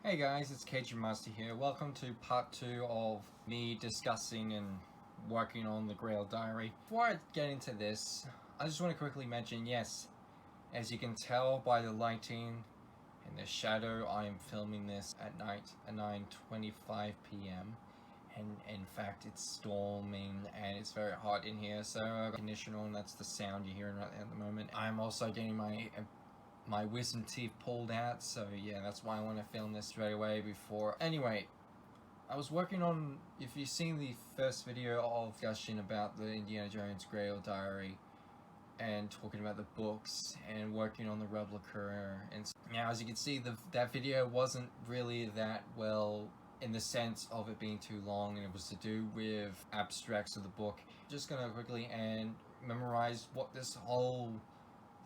Hey guys, it's KG Master here. Welcome to part 2 of me discussing and working on the Grail Diary. Before I get into this, I just want to quickly mention, yes, as you can tell by the lighting and the shadow, I am filming this at night at 9:25 p.m. And in fact, it's storming and it's very hot in here, so I've got conditioner on. That's the sound you're hearing right at the moment. I'm also getting my wisdom teeth pulled out, so yeah, that's why I want to film this straight away before. Anyway, I was working on, if you've seen the first video of discussion about the Indiana Jones Grail Diary and talking about the books and working on the replica, and now as you can see, that video wasn't really that well in the sense of it being too long, and it was to do with abstracts of the book. Just gonna quickly and memorize what this whole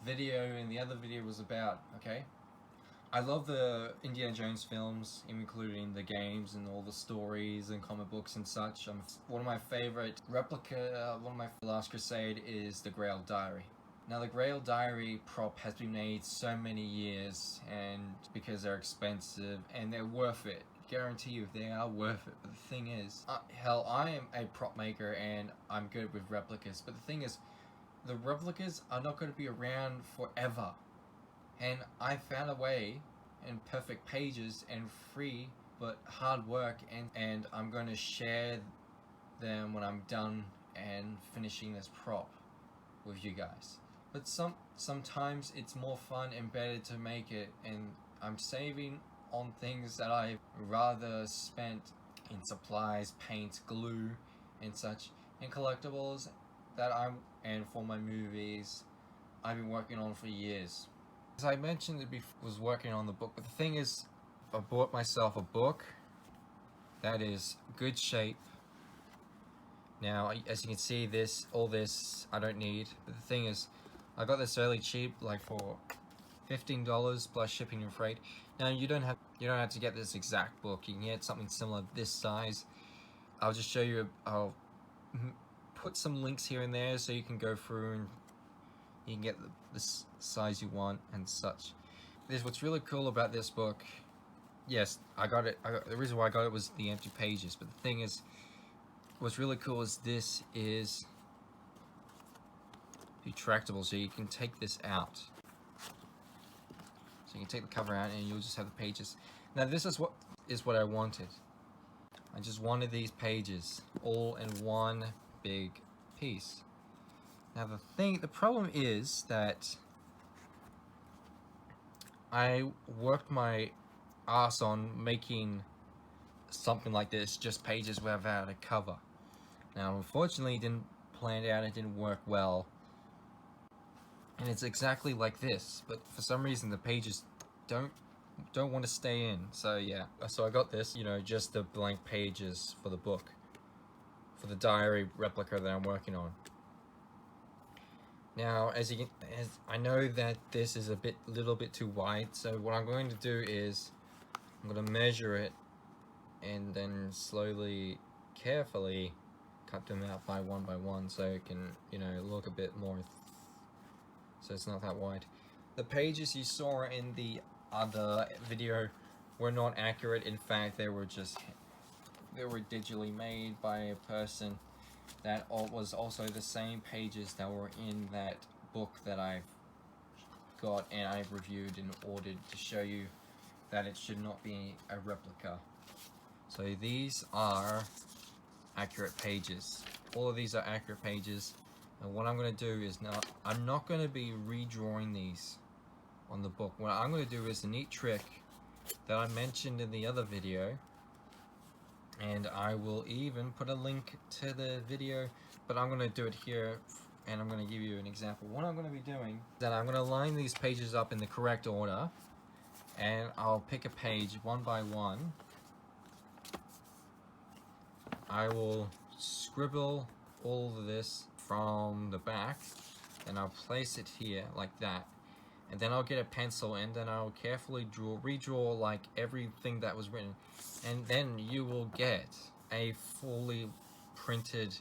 video and the other video was about, okay? I love the Indiana Jones films, including the games and all the stories and comic books and such. One of my favorite replica, one of my Last Crusade is the Grail Diary. Now the Grail Diary prop has been made so many years, and because they're expensive and they're worth it. Guarantee you they are worth it. But the thing is, hell, I am a prop maker and I'm good with replicas, but the thing is, the replicas are not going to be around forever, and I found a way in perfect pages and free but hard work, and I'm going to share them when I'm done and finishing this prop with you guys. But sometimes it's more fun and better to make it, and I'm saving on things that I've rather spent in supplies, paint, glue and such, and collectibles that and for my movies I've been working on for years. As I mentioned, was working on the book, but the thing is, I bought myself a book that is good shape. Now, as you can see, all this I don't need, but the thing is, I got this fairly cheap, like for $15 plus shipping and freight. Now you don't have to get this exact book. You can get something similar this size. I'll just show you. I'll put some links here and there so you can go through and you can get the size you want and such. What's really cool about this book. Yes, the reason why I got it was the empty pages, but the thing is, what's really cool is this is retractable, so you can take this out. So you can take the cover out and you'll just have the pages. Now this is what I wanted. I just wanted these pages all in one big piece. Now the problem is that I worked my ass on making something like this, just pages without a cover. Now unfortunately it didn't plan out, it didn't work well. And it's exactly like this, but for some reason the pages don't want to stay in. So yeah, so I got this, just the blank pages for the book, for the diary replica that I'm working on. Now, as I know that this is little bit too wide, so what I'm going to do is I'm going to measure it and then slowly, carefully cut them out by one, so it can, look a bit more, so it's not that wide. The pages you saw in the other video were not accurate. In fact, they were digitally made by a person. That was also the same pages that were in that book that I've got and I've reviewed and ordered to show you that it should not be a replica. So these are accurate pages. All of these are accurate pages. And what I'm going to do is I'm not going to be redrawing these on the book. What I'm going to do is a neat trick that I mentioned in the other video, and I will even put a link to the video, but I'm going to do it here and I'm going to give you an example. What I'm going to be doing is that I'm going to line these pages up in the correct order, and I'll pick a page one by one. I will scribble all of this from the back and I'll place it here like that, and then I'll get a pencil and then I'll carefully redraw like everything that was written, and then you will get a fully printed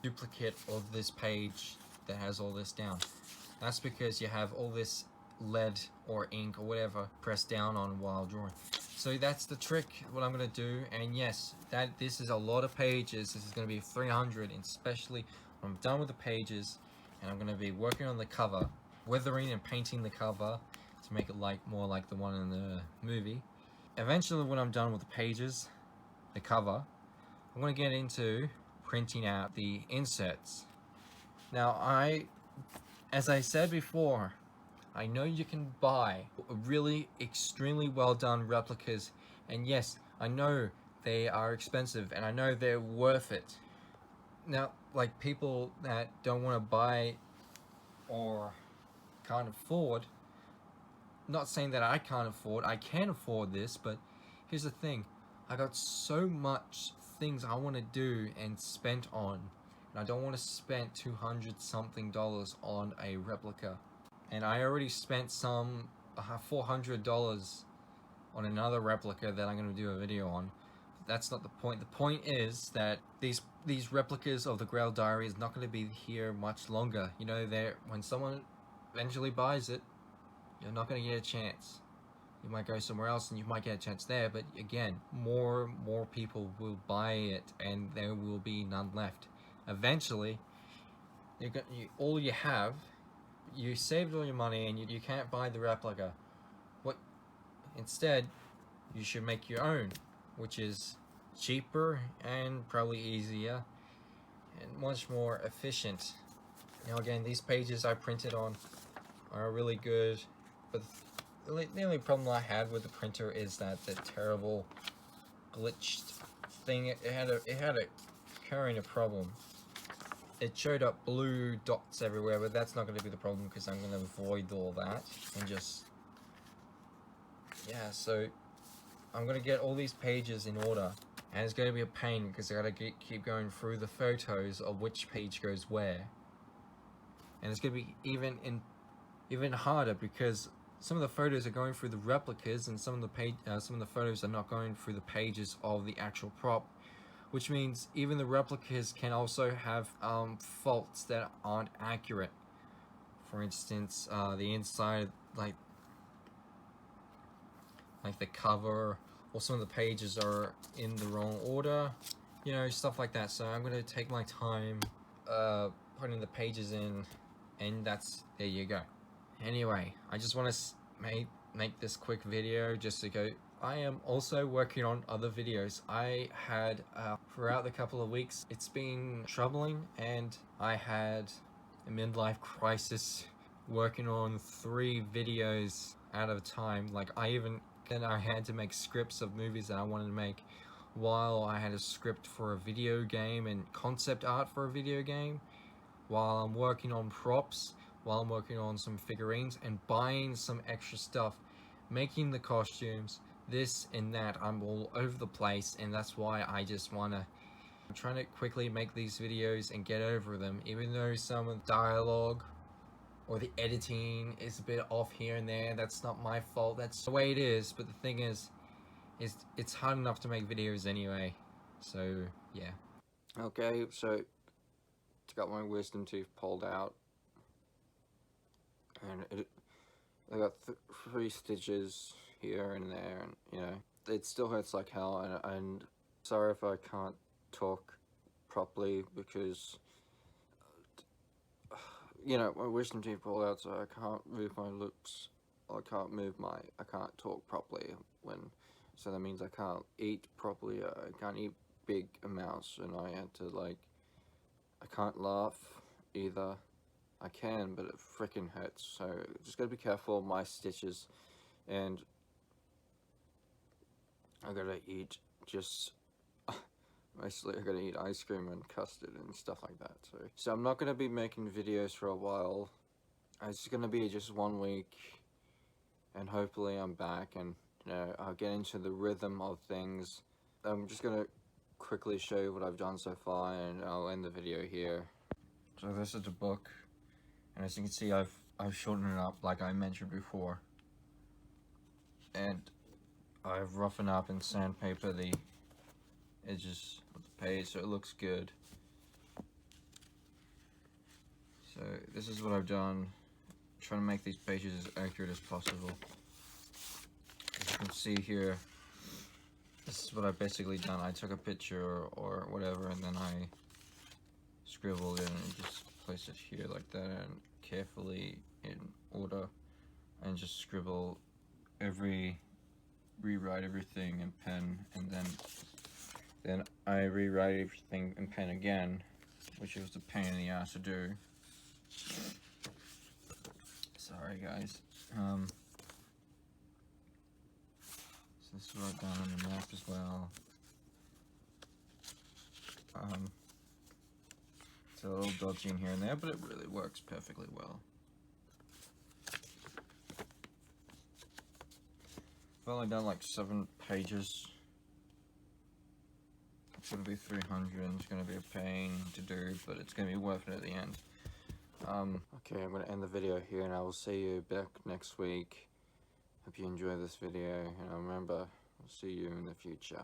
duplicate of this page that has all this down. That's because you have all this lead or ink or whatever pressed down on while drawing. So that's the trick, what I'm going to do. And yes, this is a lot of pages. This is going to be 300, and especially when I'm done with the pages and I'm going to be working on the cover, weathering and painting the cover to make it more like the one in the movie. Eventually, when I'm done with the pages, the cover, I'm going to get into printing out the inserts. Now, as I said before, I know you can buy really extremely well done replicas, and yes, I know they are expensive and I know they're worth it. Now, like people that don't want to buy or can't afford, not saying that I can't afford, I can afford this, but here's the thing, I got so much things I want to do and spent on, and I don't want to spend $200 something on a replica. And I already spent some $400 on another replica that I'm going to do a video on. That's not the point. The point is that these replicas of the Grail Diary is not going to be here much longer. You know, when someone eventually buys it, you're not going to get a chance. You might go somewhere else and you might get a chance there, but again, more people will buy it and there will be none left. Eventually, all you have, you saved all your money and you can't buy the replica. Instead, you should make your own, which is cheaper and probably easier and much more efficient. Now again, these pages I printed on are really good, but the only problem I had with the printer is that the terrible glitched thing, it had a occurring problem. It showed up blue dots everywhere, but that's not going to be the problem because I'm going to avoid all that and just, yeah, so I'm going to get all these pages in order, and it's going to be a pain because I got to keep going through the photos of which page goes where, and it's going to be even harder because some of the photos are going through the replicas and some of the photos are not going through the pages of the actual prop, which means even the replicas can also have faults that aren't accurate. For instance, the inside, like the cover, or some of the pages are in the wrong order, you know, stuff like that. So I'm going to take my time putting the pages in, and there you go. Anyway, I just want to make this quick video just to go. I am also working on other videos. I had, throughout the couple of weeks, it's been troubling, and I had a midlife crisis working on 3 videos at a time. Like I had to make scripts of movies that I wanted to make, while I had a script for a video game and concept art for a video game, while I'm working on props, while I'm working on some figurines and buying some extra stuff, making the costumes, this and that. I'm all over the place, and that's why I'm trying to quickly make these videos and get over them, even though some of the dialogue or the editing is a bit off here and there. That's not my fault, that's the way it is. But the thing is it's hard enough to make videos anyway, so yeah. Okay, so I got my wisdom tooth pulled out, and I got 3 stitches here and there, and you know, it still hurts like hell, and sorry if I can't talk properly because, you know, my wisdom teeth pulled out, so I can't move my lips, I can't talk properly so that means I can't eat properly, I can't eat big amounts, and I had to, like, I can't laugh either. I can, but it freaking hurts, so just gotta be careful of my stitches, and I gotta eat mostly I gotta eat ice cream and custard and stuff like that, so I'm not gonna be making videos for a while. It's gonna be just 1 week, and hopefully I'm back, and you know, I'll get into the rhythm of things. I'm just gonna quickly show you what I've done so far, and I'll end the video here. So this is the book, and as you can see, I've shortened it up like I mentioned before, and I've roughened up and sandpaper the edges of the page so it looks good. So this is what I've done. trying to make these pages as accurate as possible. As you can see here, this is what I've basically done. I took a picture or whatever, and then I scribbled it and just place it here like that, and carefully in order, and just scribble rewrite everything in pen, and then I rewrite everything in pen again, which was a pain in the ass to do. Sorry guys. So this is what I've done on the map as well. It's a little dodgy in here and there, but it really works perfectly well. I've only done like 7 pages. It's gonna be 300 and it's gonna be a pain to do, but it's gonna be worth it at the end. Okay, I'm gonna end the video here, and I will see you back next week. Hope you enjoy this video, and remember, I'll see you in the future.